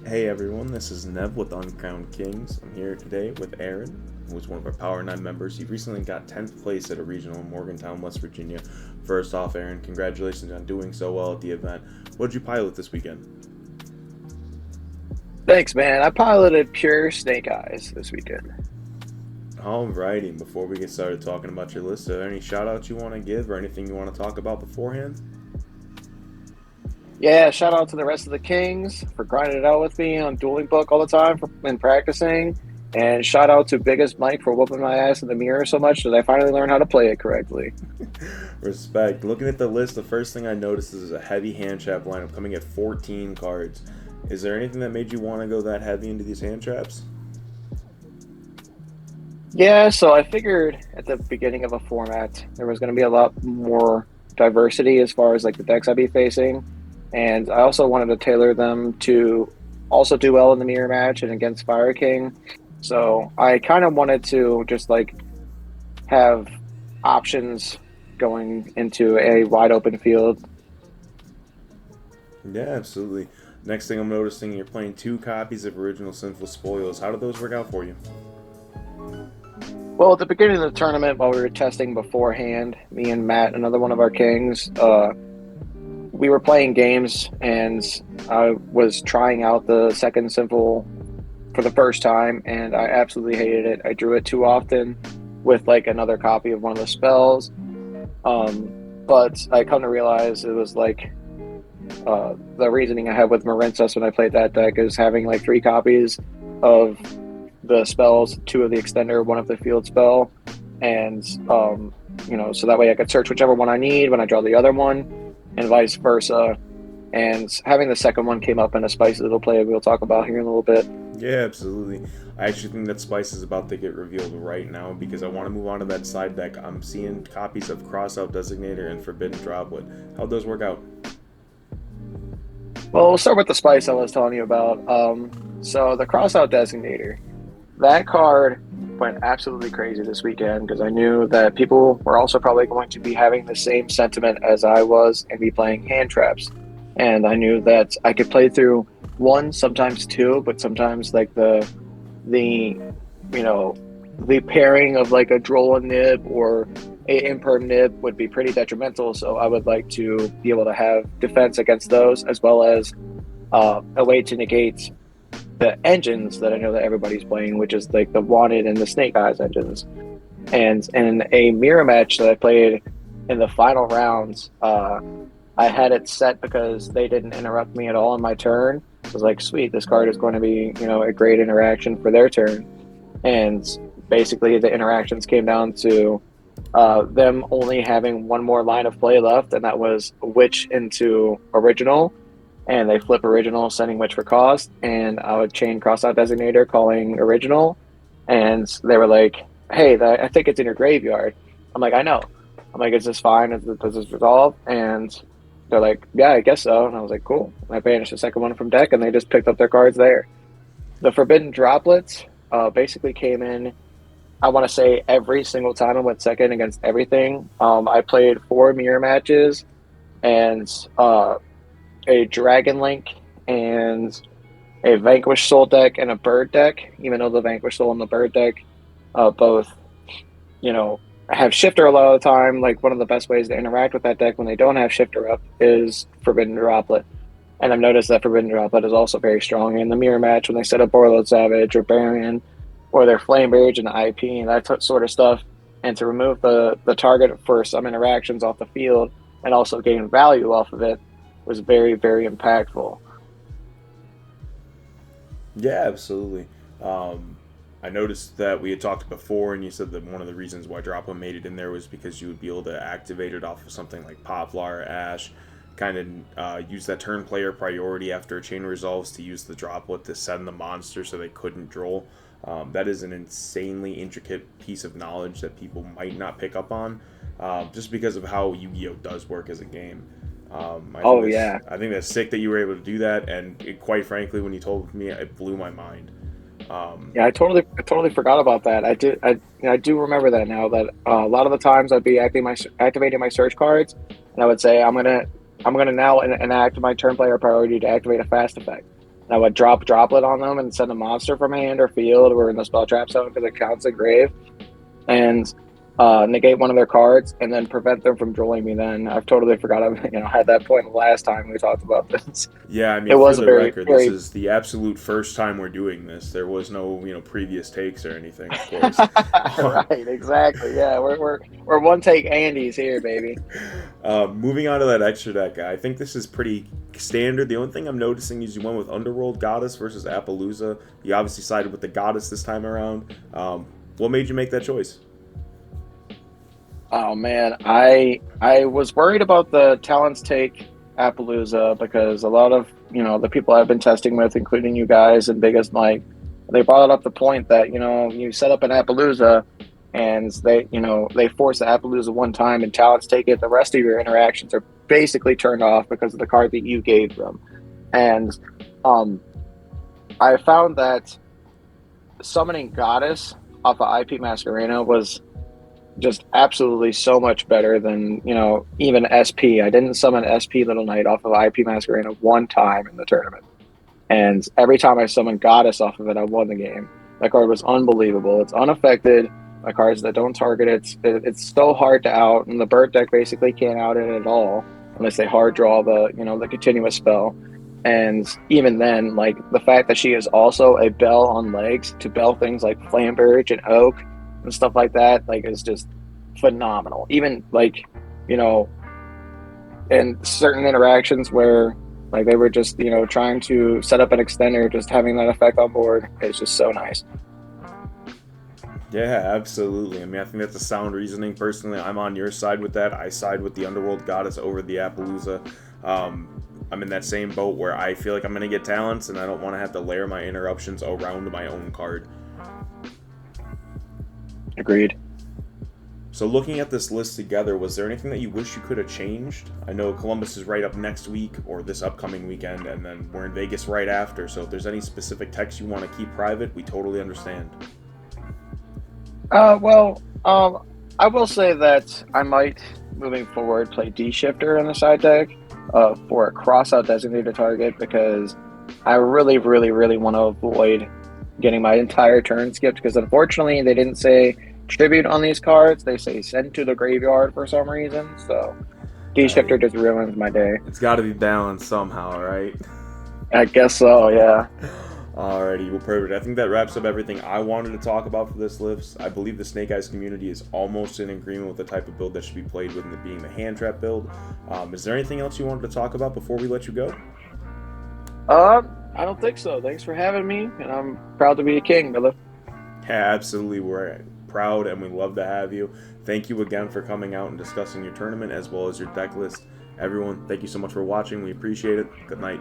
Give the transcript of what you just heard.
Hey everyone, this is Nev with Uncrowned Kings. I'm here today with Aron, who was one of our Power 9 members. He recently got 10th place at a regional in Morgantown, West Virginia. First off, Aron, congratulations on doing so well at the event. What did you pilot this weekend? Thanks, man. I piloted pure snake eyes this weekend. Alrighty, before we get started talking about your list, are there any shout outs you want to give or anything you want to talk about beforehand? Yeah, shout out to the rest of the Kings for grinding it out with me on Dueling Book all the time and practicing. And shout out to Biggest Mike for whooping my ass in the mirror so much that I finally learned how to play it correctly. Respect. Looking at the list, the first thing I noticed is a heavy hand trap lineup coming at 14 cards. Is there anything that made you want to go that heavy into these hand traps? Yeah, so I figured at the beginning of a format there was going to be a lot more diversity as far as like the decks I'd be facing. And I also wanted to tailor them to also do well in the mirror match and against Fire King. So I kind of wanted to just like have options going into a wide open field. Yeah, absolutely. Next thing I'm noticing, you're playing two copies of Original Sinful Spoils. How did those work out for you? Well, at the beginning of the tournament, while we were testing beforehand, me and Matt, another one of our kings, we were playing games, and I was trying out the second simple for the first time, and I absolutely hated it. I drew it too often with like another copy of one of the spells. Um, but I come to realize it was like the reasoning I had with Marincess when I played that deck is having like three copies of the spells, two of the extender, one of the field spell, and so that way I could search whichever one I need when I draw the other one, and vice versa. And having the second one came up in a spicy little play we'll talk about here in a little bit. Yeah, absolutely. I actually think that Spice is about to get revealed right now because I want to move on to that side deck. I'm seeing copies of Crossout Designator and Forbidden Droplet. How'd those work out? Well, we'll start with the spice I was telling you about. So the crossout designator, that card went absolutely crazy this weekend because I knew that people were also probably going to be having the same sentiment as I was and be playing hand traps. And I knew that I could play through one, sometimes two, but sometimes like the you know the pairing of like a droll and nib or a imperm nib would be pretty detrimental. So I would like to be able to have defense against those as well as a way to negate the engines that I know that everybody's playing, which is like the Wanted and the Snake Eyes engines. And in a mirror match that I played in the final rounds, I had it set because they didn't interrupt me at all on my turn. So I was like, sweet, this card is going to be, a great interaction for their turn. And basically, the interactions came down to them only having one more line of play left, and that was Witch into Original, and they flip Original, sending Witch for cost, and I would chain Crossout Designator, calling Original, and they were like, "Hey, I think it's in your graveyard." I'm like, "I know." I'm like, "Is this fine? Does this resolve?" And they're like, "Yeah, I guess so." And I was like, "Cool." And I banished the second one from deck, and they just picked up their cards there. The Forbidden Droplets basically came in. I want to say every single time I went second against everything. I played four mirror matches and a Dragon Link and a Vanquish Soul deck and a Bird deck. Even though the Vanquish Soul and the Bird deck both, you know, have Shifter a lot of the time. Like one of the best ways to interact with that deck when they don't have Shifter up is Forbidden Droplet. And I've noticed that Forbidden Droplet is also very strong in the mirror match when they set up Borreload Savage or Baron or their Flame Rage and IP and that sort of stuff. And to remove the target for some interactions off the field and also gain value off of it was very, very impactful. Yeah, absolutely. Um, I noticed that we had talked before, and you said that one of the reasons why Droplet made it in there was because you would be able to activate it off of something like Poplar, Ash, kind of use that turn player priority after a chain resolves to use the Droplet to send the monster so they couldn't droll. That is an insanely intricate piece of knowledge that people might not pick up on, just because of how Yu-Gi-Oh does work as a game. Oh yeah, I think that's sick that you were able to do that, and quite frankly, when you told me, it blew my mind. Um, yeah. I totally forgot about that. I do remember that now. That a lot of the times I'd be activating my search cards, and I would say I'm gonna now enact my turn player priority to activate a fast effect. I would drop Droplet on them and send a monster from hand or field or in the spell trap zone because it counts a grave, and negate one of their cards and then prevent them from drooling me. Then I've totally forgot I had that point last time we talked about this. Yeah, I It mean, for was a the very record, this very is the absolute first time we're doing this. There was no, previous takes or anything, of course. right, exactly. Yeah, we're one take Andes here, baby. Moving on to that extra deck, I think this is pretty standard. The only thing I'm noticing is you went with Underworld Goddess versus Appaloosa. You obviously sided with the Goddess this time around. What made you make that choice? Oh man, I was worried about the Talents take Appaloosa because a lot of the people I've been testing with, including you guys and Biggest Mike, they brought up the point that you set up an Appaloosa and they force the Appaloosa one time and Talents take it. The rest of your interactions are basically turned off because of the card that you gave them. And um, I found that summoning Goddess off of IP Masquerena was just absolutely so much better than even SP. I didn't summon SP Little Knight off of IP Masquerena one time in the tournament, and every time I summoned Goddess off of it, I won the game. That card was unbelievable. It's unaffected by cards that don't target it. It's so hard to out, and the Bird deck basically can't out it at all unless they hard draw the continuous spell. And even then, like the fact that she is also a bell on legs to bell things like Flamberge and Oak and stuff like that, like is just phenomenal. Even like, you know, in certain interactions where like they were just, trying to set up an extender, just having that effect on board is just so nice. Yeah, absolutely. I mean, I think that's a sound reasoning. Personally, I'm on your side with that. I side with the Underworld Goddess over the Appaloosa. I'm in that same boat where I feel like I'm going to get talents, and I don't want to have to layer my interruptions around my own card. Agreed. So looking at this list together, was there anything that you wish you could have changed? I know Columbus is right up next week or this upcoming weekend, and then we're in Vegas right after. So if there's any specific text you want to keep private, we totally understand. I will say that I might, moving forward, play D Shifter in the side deck for a cross-out designated target because I really, really, really want to avoid getting my entire turn skipped because unfortunately they didn't say tribute on these cards. They say send to the graveyard for some reason. So D Shifter just ruins my day. It's got to be balanced somehow, right? I guess so, yeah. Alrighty, well, perfect. I think that wraps up everything I wanted to talk about for this list. I believe the Snake Eyes community is almost in agreement with the type of build that should be played with it being the hand trap build. Is there anything else you wanted to talk about before we let you go? I don't think so. Thanks for having me, and I'm proud to be a king, brother. Yeah, absolutely. We're proud and we love to have you. Thank you again for coming out and discussing your tournament as well as your deck list. Everyone, thank you so much for watching. We appreciate it. Good night.